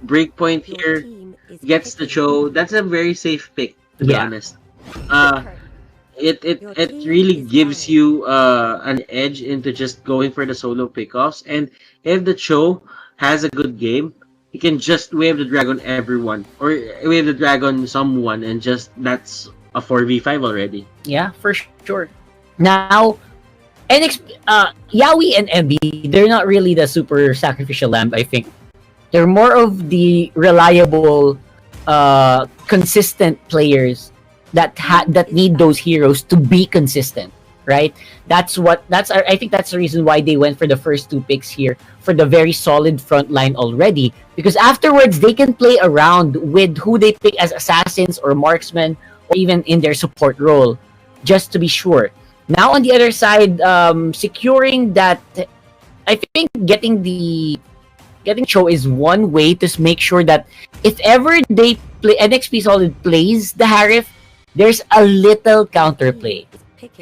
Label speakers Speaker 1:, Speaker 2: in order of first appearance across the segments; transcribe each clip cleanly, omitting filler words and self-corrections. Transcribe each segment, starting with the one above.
Speaker 1: Breakpoint here gets the show. That's a very safe pick, to be honest. It really gives you an edge into just going for the solo pickoffs. And if the show has a good game, you can just wave the dragon everyone or wave the dragon someone, and just that's a 4v5 already.
Speaker 2: Yeah, for sure. Now, YAWI and MB, they're not really the super sacrificial lamb, I think. They're more of the reliable, consistent players that need those heroes to be consistent, right? I think that's the reason why they went for the first two picks here for the very solid front line already, because afterwards they can play around with who they pick as assassins or marksmen or even in their support role, just to be sure. Now on the other side, securing that, I think getting show is one way to make sure that if ever they play NXP Solid plays the Harif, there's a little counterplay.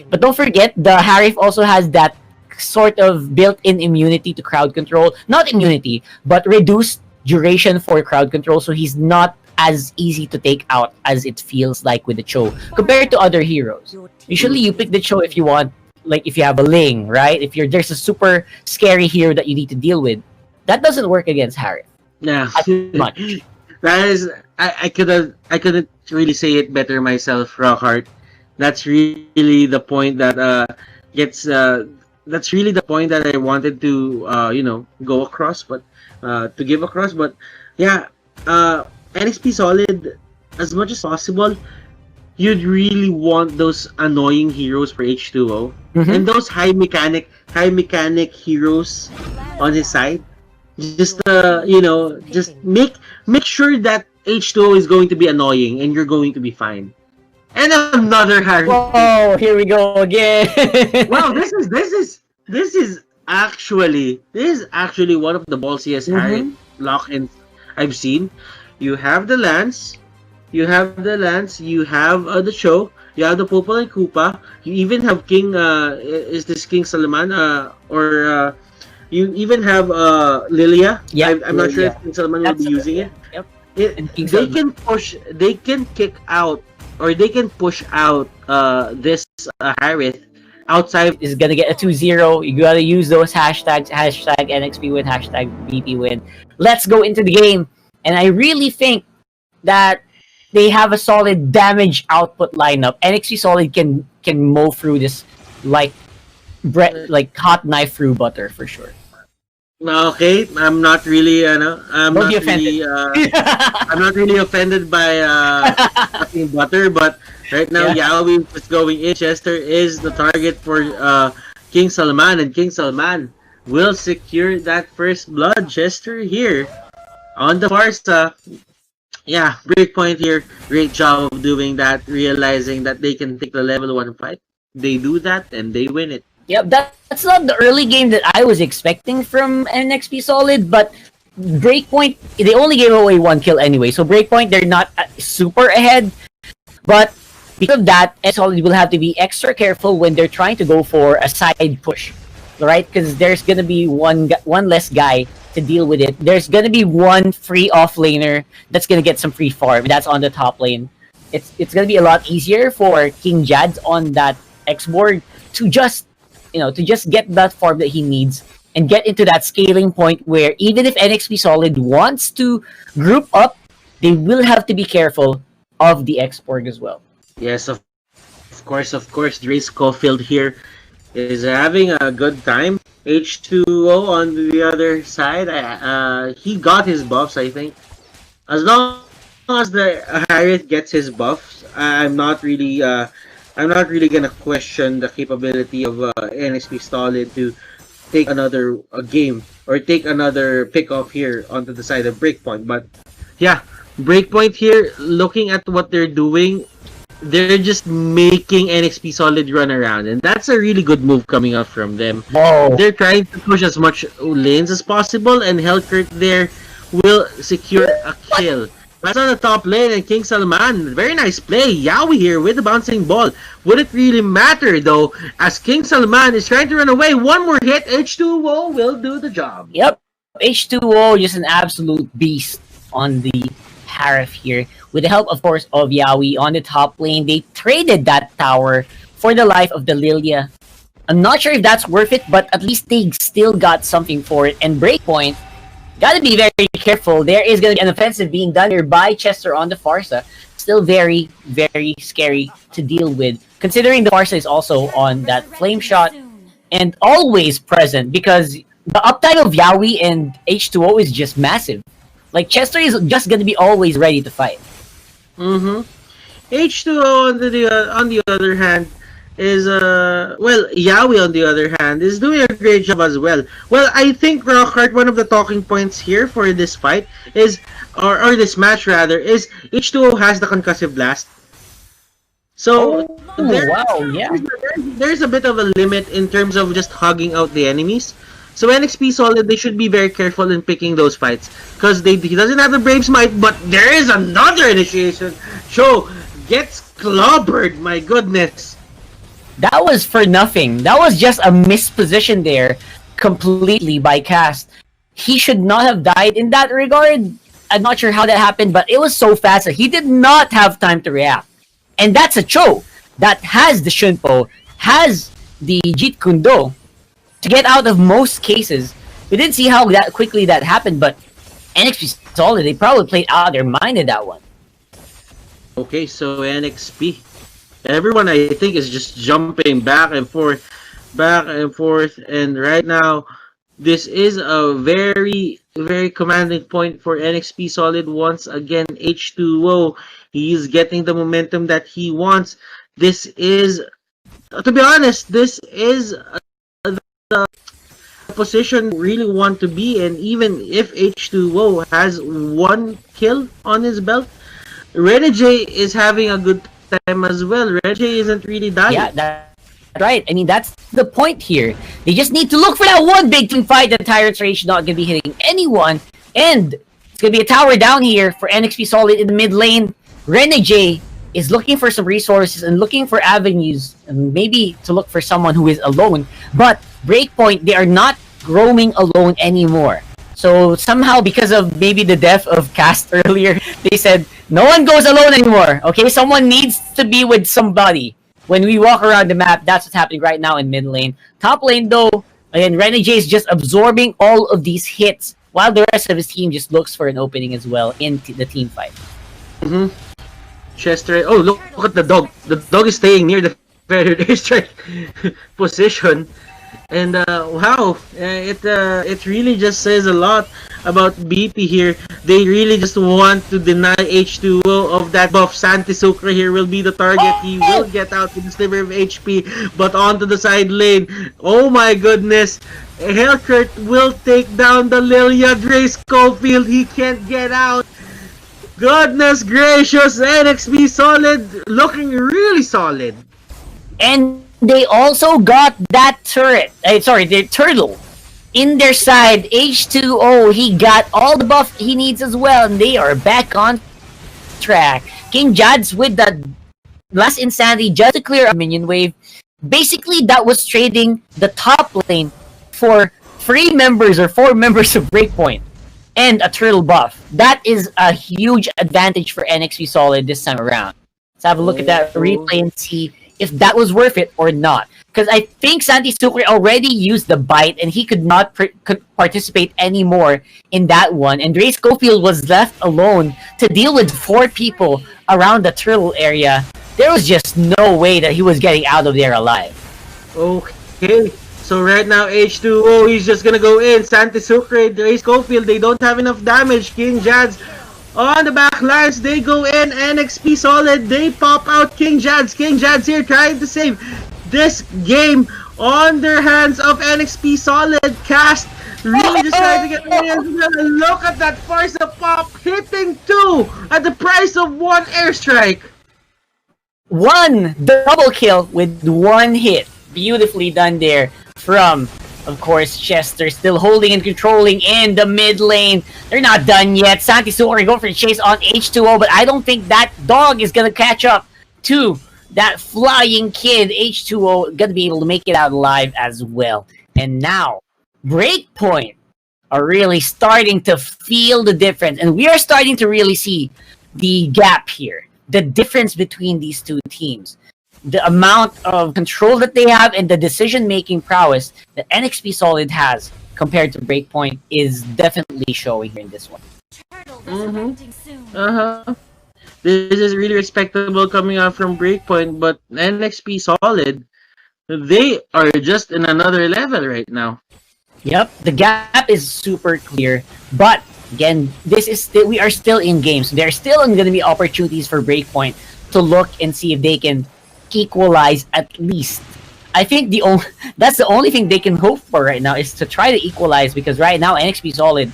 Speaker 2: But don't forget, the Harif also has that sort of built-in immunity to crowd control. Not immunity, but reduced duration for crowd control, so he's not as easy to take out as it feels like with the Cho compared to other heroes. Usually you pick the Cho if you want, like if you have a Ling, right? If there's a super scary hero that you need to deal with. That doesn't work against Harif.
Speaker 1: Yeah.
Speaker 2: Much.
Speaker 1: That is, I couldn't really say it better myself, Rockhart. That's really the point that that's really the point that I wanted to go across, but to give across. But yeah, NXP Solid, as much as possible, you'd really want those annoying heroes for H2O, and those high mechanic heroes on his side. Just just make sure that H2O is going to be annoying and you're going to be fine. And another Harry.
Speaker 2: Whoa, here we go again.
Speaker 1: Wow, this is actually one of the ballsiest Harry lock-ins I've seen. You have the Lance, you have the Show, you have the Popol and Koopa, you even have King is this King Salaman or you even have Lilia.
Speaker 2: Yeah,
Speaker 1: I'm not sure if King Salaman will be using it.
Speaker 2: Yep.
Speaker 1: They can kick out, or they can push out this Harith outside.
Speaker 2: Is gonna get a 2-0. You gotta use those hashtags, hashtag NXP win, hashtag BP win. Let's go into the game. And I really think that they have a solid damage output lineup. NXP Solid can mow through this like hot knife through butter for sure.
Speaker 1: Okay, I'm not really, I'm not really offended by fucking butter, but right now YAWI is going in. Jester is the target for King Salman, and King Salman will secure that first blood. Jester here on the Farsa. Yeah, Breakpoint here. Great job of doing that, realizing that they can take the level 1 fight. They do that and they win it.
Speaker 2: Yep, that's not the early game that I was expecting from NXP Solid, but Breakpoint, they only gave away 1 kill anyway, so Breakpoint, they're not super ahead, but because of that, Solid will have to be extra careful when they're trying to go for a side push, right? Because there's gonna be one less guy to deal with it. There's gonna be one free offlaner that's gonna get some free farm, that's on the top lane. It's gonna be a lot easier for KINGJADS on that X board to just get that farm that he needs and get into that scaling point where even if NXP Solid wants to group up, they will have to be careful of the X-Borg as well.
Speaker 1: Yes, of course, DREY Schofield here is having a good time. H2O on the other side, he got his buffs, I think. As long as the Harith gets his buffs, I'm not really gonna question the capability of NXP Solid to take another game or take another pick off here onto the side of Breakpoint. But yeah, Breakpoint here, looking at what they're doing, they're just making NXP Solid run around, and that's a really good move coming out from them.
Speaker 2: Whoa.
Speaker 1: They're trying to push as much lanes as possible, and Hellkurt there will secure a kill. That's on the top lane, and King Salman, very nice play. YAWI here with the bouncing ball. Would it really matter though, as King Salman is trying to run away? One more hit, H2O will do the job.
Speaker 2: Yep. H2O, just an absolute beast on the Harif here. With the help, of course, of YAWI on the top lane, they traded that tower for the life of the Lilia. I'm not sure if that's worth it, but at least they still got something for it. And Breakpoint, gotta be very careful. There is gonna be an offensive being done here by Chester on the Farsa. Still very, very scary to deal with, considering the Farsa is also on that flame shot and always present, because the uptime of YAWI and H2O is just massive. Like, Chester is just gonna be always ready to fight.
Speaker 1: H2O on the other hand is well, YAWI on the other hand is doing a great job as well. Well, I think Rockhart, one of the talking points here for this fight is, or this match rather, is H2O has the concussive blast. So there's a bit of a limit in terms of just hugging out the enemies. So NXP Solid, they should be very careful in picking those fights, because he doesn't have the Brave Smite, but there is another initiation. Show gets clobbered. My goodness.
Speaker 2: That was for nothing. That was just a misposition there completely by Cast. He should not have died in that regard. I'm not sure how that happened, but it was so fast that he did not have time to react. And that's a Cho that has the Shunpo, has the Jeet Kune Do to get out of most cases. We didn't see how that quickly that happened, but NXP Solid, they probably played out of their mind in that one.
Speaker 1: Okay, so NXP. Everyone, I think, is just jumping back and forth, and right now, this is a very, very commanding point for NXP Solid. Once again, H2O, he's getting the momentum that he wants. This is, to be honest, this is the position we really want to be in. Even if H2O has one kill on his belt, RENEJAY is having a good time as well. RENEJAY isn't really dying.
Speaker 2: Yeah, that's right. I mean, that's the point here. They just need to look for that one big team fight. The Tyrant's Rage not going to be hitting anyone. And it's going to be a tower down here for NXP Solid in the mid lane. RENEJAY is looking for some resources and looking for avenues, and maybe to look for someone who is alone. But Breakpoint, they are not roaming alone anymore. So somehow, because of maybe the death of Cast earlier, they said, no one goes alone anymore, okay? Someone needs to be with somebody. When we walk around the map, that's what's happening right now in mid lane. Top lane, though, again, RENEJAY is just absorbing all of these hits, while the rest of his team just looks for an opening as well in the team fight.
Speaker 1: Chester, oh, look at the dog. The dog is staying near the airstrike position. And wow, it really just says a lot about BP here. They really just want to deny H2O of that buff. Santi Sucre here will be the target. He will get out with the sliver of HP, but onto the side lane. Oh my goodness. Hellkurt will take down the Lilia. DREY Schofield, he can't get out. Goodness gracious, NXP Solid looking really solid.
Speaker 2: And they also got that turret, their turtle in their side. H2O, he got all the buff he needs as well, and they are back on track. KINGJADS with the last Insanity just to clear a minion wave. Basically, that was trading the top lane for 4 members of Breakpoint and a turtle buff. That is a huge advantage for NXP Solid this time around. Let's have a look at that replay and see if that was worth it or not. Because I think Santi Sucre already used the bite and he could not participate anymore in that one. And DREY Schofield was left alone to deal with 4 people around the turtle area. There was just no way that he was getting out of there alive.
Speaker 1: Okay, so right now H2O, he's just gonna go in. Santi Sucre, DREY Schofield, they don't have enough damage. KINGJADS on the back lines, they go in. NXP Solid, they pop out KINGJADS. KINGJADS here trying to save this game on their hands of NXP Solid. Cast really just trying to get away as well. Look at that Farsa pop, hitting 2 at the price of 1 airstrike.
Speaker 2: 1 double kill with 1 hit. Beautifully done there from, of course, Chester, still holding and controlling in the mid lane. They're not done yet. Santi Sucre going for the chase on H2O, but I don't think that dog is going to catch up to that flying kid. H2O going to be able to make it out alive as well. And now, Breakpoint are really starting to feel the difference. And we are starting to really see the gap here, the difference between these two teams. The amount of control that they have and the decision-making prowess that NXP Solid has compared to Breakpoint is definitely showing here in this one.
Speaker 1: This is really respectable coming out from Breakpoint, but NXP Solid, they are just in another level right now.
Speaker 2: Yep, the gap is super clear, but again, this is we are still in games. There are still going to be opportunities for Breakpoint to look and see if they can equalize at least. I think that's the only thing they can hope for right now is to try to equalize, because right now NXP Solid,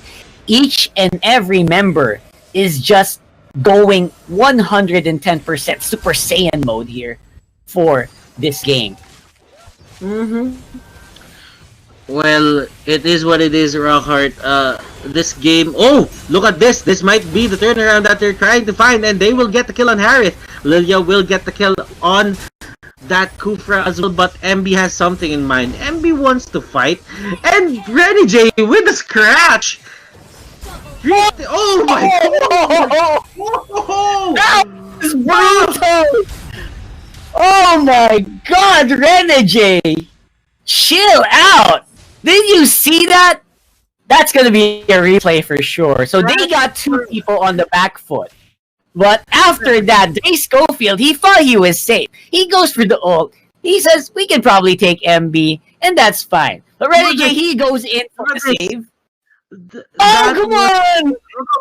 Speaker 2: each and every member is just going 110% Super Saiyan mode here for this game.
Speaker 1: Well, it is what it is, Rockheart. This game... Oh! Look at this! This might be the turnaround that they're trying to find, and they will get the kill on Harith. Lilia will get the kill on that Kufra as well, but MB has something in mind. MB wants to fight, and RENEJAY with a scratch! Oh my god!
Speaker 2: That was brutal! Oh my god, RENEJAY! Chill out! Did you see that? That's gonna be a replay for sure. So they got two people on the back foot. But after that, DREY Schofield, he thought he was safe. He goes for the ult. He says, we can probably take MB, and that's fine. But RENEJAY, he goes in for the save. Come on!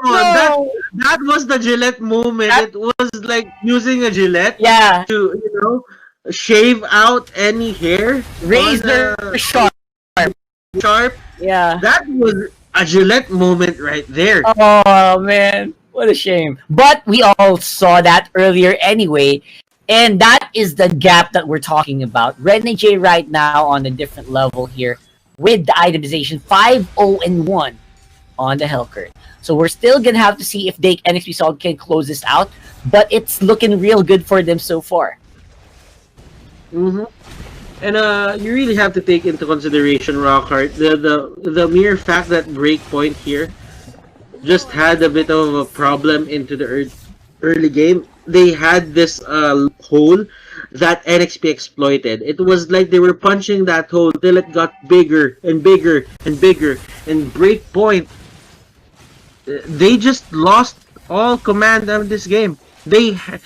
Speaker 1: No. That was the Gillette moment. It was like using a Gillette to, shave out any hair.
Speaker 2: Razor sharp.
Speaker 1: Yeah. That was a Gillette moment right there.
Speaker 2: Oh, man. What a shame. But we all saw that earlier anyway. And that is the gap that we're talking about. RENEJAY right now on a different level here with the itemization 5-0-1 on the Hellcurt. So we're still going to have to see if NXP Solid can close this out. But it's looking real good for them so far.
Speaker 1: And you really have to take into consideration, Rockheart, the mere fact that Breakpoint here just had a bit of a problem into the early game. They had this hole that NXP exploited. It was like they were punching that hole till it got bigger and bigger and bigger. And Breakpoint, they just lost all command of this game. They had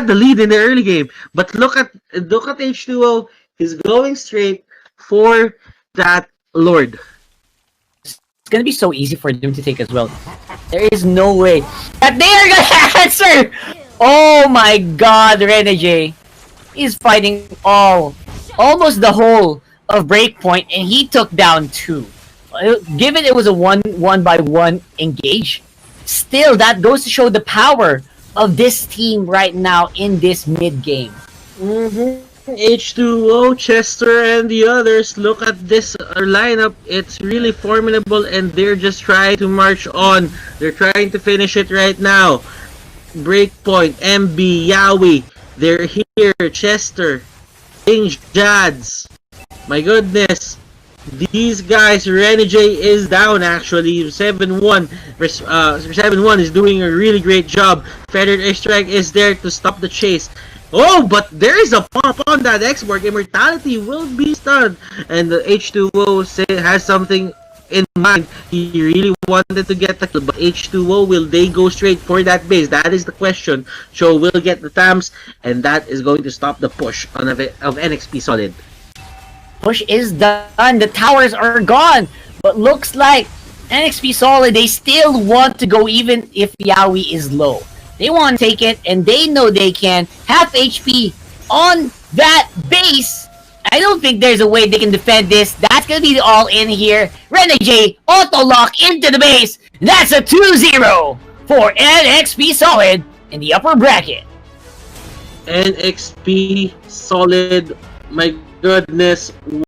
Speaker 1: the lead in the early game, but look at H2O. He's going straight for that Lord.
Speaker 2: It's gonna be so easy for them to take as well. There is no way that they are gonna answer. Oh my God, RENEJAY is fighting almost the whole of Breakpoint, and he took down 2. Given it was a one by one engage, still that goes to show the power of this team right now in this mid game.
Speaker 1: H2O, Chester, and the others, look at this lineup. It's really formidable, and they're just trying to march on. They're trying to finish it right now. Breakpoint, MB, YAWI, they're here. Chester, KINGJADS. My goodness. These guys, RENEJAY is down actually. 7-1. 7-1 is doing a really great job. Feathered Airstrike is there to stop the chase. Oh, but there is a pump on that export. Immortality will be stunned. And the H2O has something in mind. He really wanted to get the kill, but H2O, will they go straight for that base? That is the question. So will get the TAMs, and that is going to stop the push of NXP Solid.
Speaker 2: Push is done. The towers are gone. But looks like NXP Solid, they still want to go even if YAWI is low. They want to take it, and they know they can. Half HP on that base. I don't think there's a way they can defend this. That's going to be the all-in here. RENEJAY auto-lock into the base. That's a 2-0 for NXP Solid in the upper bracket.
Speaker 1: NXP Solid, my goodness,